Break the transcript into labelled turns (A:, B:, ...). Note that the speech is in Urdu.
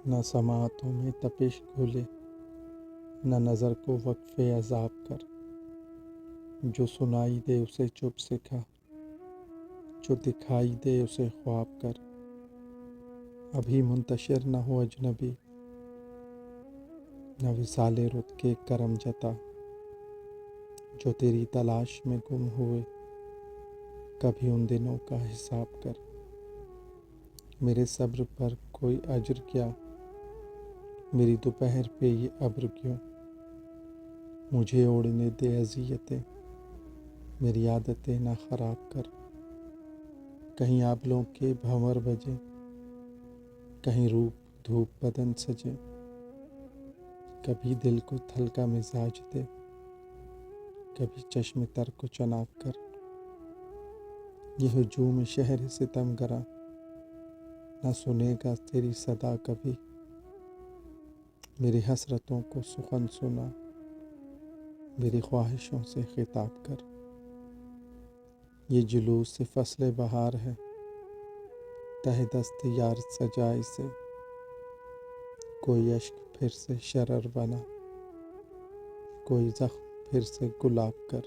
A: نہ سماعتوں میں تپش گھولے، نہ نظر کو وقف عذاب کر۔ جو سنائی دے اسے چپ سکھا، جو دکھائی دے اسے خواب کر۔ ابھی منتشر نہ ہو اجنبی، نہ وصال رت کے کرم جتا۔ جو تیری تلاش میں گم ہوئے، کبھی ان دنوں کا حساب کر۔ میرے صبر پر کوئی اجر کیا، میری دوپہر پہ یہ ابر کیوں؟ مجھے اوڑھنے دے اذیتیں، میری عادتیں نہ خراب کر۔ کہیں آبلوں کے بھنور بجے، کہیں روپ دھوپ بدن سجے۔ کبھی دل کو تھلکا مزاج دے، کبھی چشم تر کو چناب کر۔ یہ ہجوم شہر ستم گرا، نہ سنے گا تیری صدا کبھی۔ میری حسرتوں کو سخن سنا، میری خواہشوں سے خطاب کر۔ یہ جلوس فصل بہار ہے، تہ دست یار سجا اسے۔ کوئی اشک پھر سے شرر بنا، کوئی زخم پھر سے گلاب کر۔